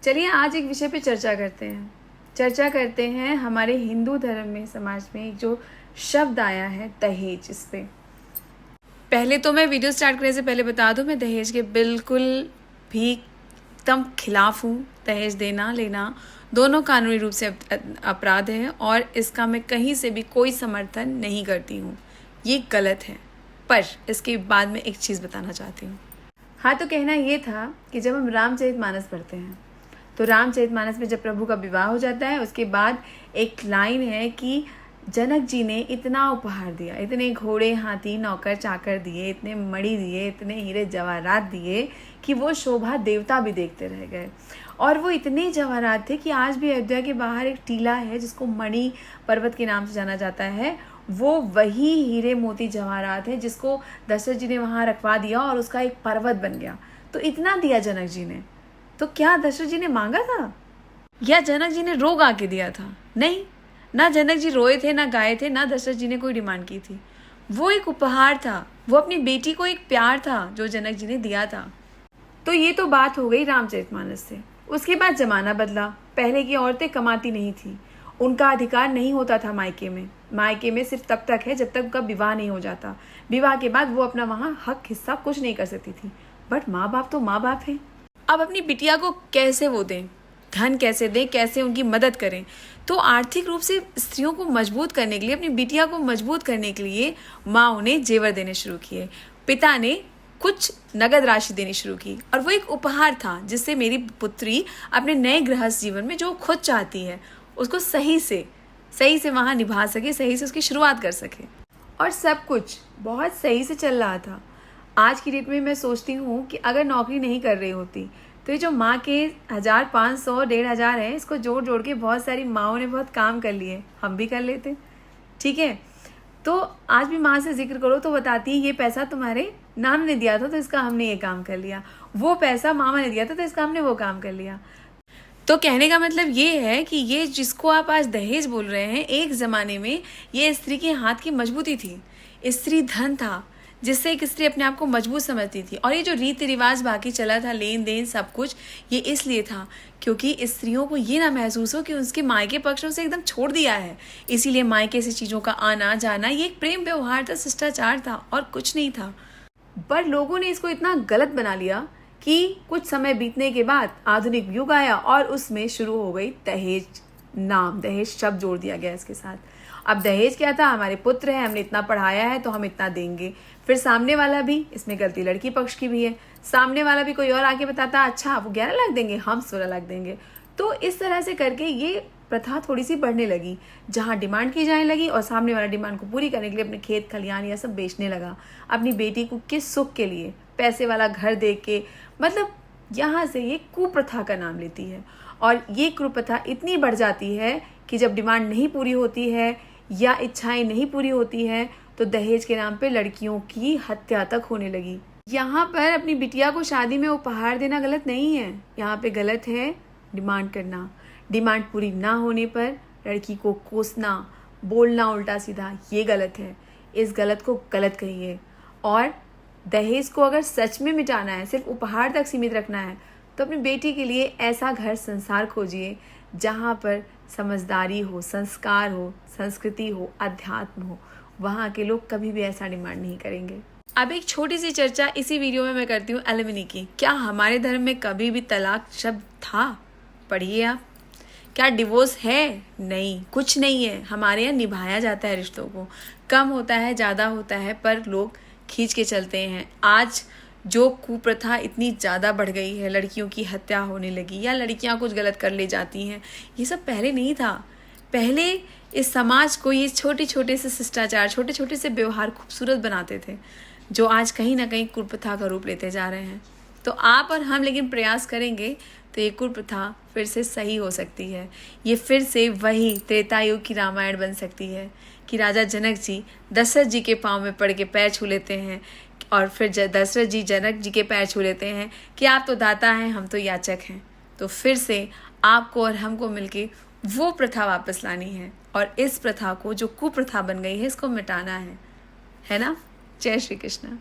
चलिए आज एक विषय पे चर्चा करते हैं हमारे हिंदू धर्म में, समाज में एक जो शब्द आया है दहेज। इस पे पहले तो मैं वीडियो स्टार्ट करने से पहले बता दूं, मैं दहेज के बिल्कुल भी एकदम खिलाफ हूँ। दहेज देना लेना दोनों कानूनी रूप से अपराध है और इसका मैं कहीं से भी कोई समर्थन नहीं करती हूँ। ये गलत है। पर इसके बाद में एक चीज़ बताना चाहती हूँ। हाँ, तो कहना ये था कि जब हम रामचरितमानस पढ़ते हैं तो रामचरितमानस में जब प्रभु का विवाह हो जाता है, उसके बाद एक लाइन है कि जनक जी ने इतना उपहार दिया, इतने घोड़े हाथी नौकर चाकर दिए, इतने मणि दिए, इतने हीरे जवाहरात दिए कि वो शोभा देवता भी देखते रह गए। और वो इतने जवाहरात थे कि आज भी अयोध्या के बाहर एक टीला है जिसको मणि पर्वत के नाम से जाना जाता है। वो वही हीरे मोती जवाहरात है जिसको दशरथ जी ने वहाँ रखवा दिया और उसका एक पर्वत बन गया। तो इतना दिया जनक जी ने, तो क्या दशरथ जी ने मांगा था या जनक जी ने रोग आके दिया था? नहीं, ना जनक जी रोए थे, ना गाए थे, ना दशरथ जी ने कोई डिमांड की थी। वो एक उपहार था, वो अपनी बेटी को एक प्यार था जो जनक जी ने दिया था। तो ये तो बात हो गई रामचरितमानस से। उसके बाद जमाना बदला। पहले की औरतें कमाती नहीं थी, उनका अधिकार नहीं होता था मायके में। मायके में सिर्फ तब तक है जब तक उनका विवाह नहीं हो जाता। विवाह के बाद वो अपना वहाँ हक हिस्सा कुछ नहीं कर सकती थी। बट माँ बाप तो माँ बाप हैं। अब अपनी बिटिया को कैसे वो दें, धन कैसे दें, कैसे उनकी मदद करें? तो आर्थिक रूप से स्त्रियों को मजबूत करने के लिए, अपनी बिटिया को मजबूत करने के लिए माँ ने जेवर देने शुरू किए, पिता ने कुछ नगद राशि देनी शुरू की। और वो एक उपहार था जिससे मेरी पुत्री अपने नए गृहस्थ जीवन में जो खुद चाहती है उसको सही से वहाँ निभा सके, सही से उसकी शुरुआत कर सके। और सब कुछ बहुत सही से चल रहा था। आज की डेट में मैं सोचती हूँ कि अगर नौकरी नहीं कर रही होती तो ये जो माँ के 1500 1500 है, इसको जोड़ जोड़ के बहुत सारी माँओं ने बहुत काम कर लिए, हम भी कर लेते। ठीक है, तो आज भी माँ से जिक्र करो तो बताती है ये पैसा तुम्हारे नाम ने दिया था तो इसका हमने ये काम कर लिया, वो पैसा मामा ने दिया था तो इसका हमने वो काम कर लिया। तो कहने का मतलब ये है कि ये जिसको आप आज दहेज बोल रहे हैं, एक ज़माने में ये स्त्री के हाथ की मजबूती थी। स्त्री धन था जिससे एक स्त्री अपने आप को मजबूत समझती थी। और ये जो रीति रिवाज बाकी चला था, लेन देन सब कुछ, ये इसलिए था क्योंकि स्त्रियों को ये ना महसूस हो कि उसके मायके पक्ष से एकदम छोड़ दिया है। इसीलिए मायके से चीज़ों का आना जाना ये एक प्रेम व्यवहार था, शिष्टाचार था और कुछ नहीं था। पर लोगों ने इसको इतना गलत बना लिया कि कुछ समय बीतने के बाद आधुनिक युग आया और उसमें शुरू हो गई दहेज नाम, दहेज शब्द जोड़ दिया गया इसके साथ। अब दहेज क्या था? हमारे पुत्र है, हमने इतना पढ़ाया है तो हम इतना देंगे। फिर सामने वाला भी, इसमें गलती लड़की पक्ष की भी है, सामने वाला भी कोई और आके बताता अच्छा वो 11 लाख देंगे, हम 16 लाख देंगे। तो इस तरह से करके ये प्रथा थोड़ी सी बढ़ने लगी, जहाँ डिमांड की जाने लगी और सामने वाला डिमांड को पूरी करने के लिए अपने खेत खलियान या सब बेचने लगा अपनी बेटी को किस सुख के लिए, पैसे वाला घर देख के। मतलब यहाँ से ये कुप्रथा का नाम लेती है। और ये कुप्रथा इतनी बढ़ जाती है कि जब डिमांड नहीं पूरी होती है या इच्छाएं नहीं पूरी होती हैं तो दहेज के नाम पे लड़कियों की हत्या तक होने लगी। यहाँ पर अपनी बिटिया को शादी में उपहार देना गलत नहीं है, यहाँ पे गलत है डिमांड करना। डिमांड पूरी ना होने पर लड़की को कोसना, बोलना उल्टा सीधा, ये गलत है। इस गलत को गलत कहिए। और दहेज को अगर सच में मिटाना है, सिर्फ उपहार तक सीमित रखना है, तो अपनी बेटी के लिए ऐसा घर संसार खोजिए जहाँ पर समझदारी हो, संस्कार हो, संस्कृति हो, अध्यात्म हो। वहाँ के लोग कभी भी ऐसा डिमांड नहीं करेंगे। अब एक छोटी सी चर्चा इसी वीडियो में मैं करती हूँ एलिमनी की। क्या हमारे धर्म में कभी भी तलाक शब्द था? पढ़िए आप। क्या डिवोर्स है? नहीं, कुछ नहीं है। हमारे यहाँ निभाया जाता है रिश्तों को, कम होता है ज़्यादा होता है पर लोग खींच के चलते हैं। आज जो कुप्रथा इतनी ज़्यादा बढ़ गई है, लड़कियों की हत्या होने लगी या लड़कियां कुछ गलत कर ले जाती हैं, ये सब पहले नहीं था। पहले इस समाज को ये छोटे छोटे से शिष्टाचार, छोटे छोटे से व्यवहार खूबसूरत बनाते थे, जो आज कहीं ना कहीं कुप्रथा का रूप लेते जा रहे हैं। तो आप और हम लेकिन प्रयास करेंगे तो ये कुप्रथा फिर से सही हो सकती है। ये फिर से वही त्रेता युग की रामायण बन सकती है कि राजा जनक जी दशरथ जी के पाँव में पड़ के पैर छू लेते हैं और फिर दशरथ जी जनक जी के पैर छू लेते हैं कि आप तो दाता हैं, हम तो याचक हैं। तो फिर से आपको और हमको मिलके वो प्रथा वापस लानी है और इस प्रथा को, जो कुप्रथा बन गई है, इसको मिटाना है ना? जय श्री कृष्ण।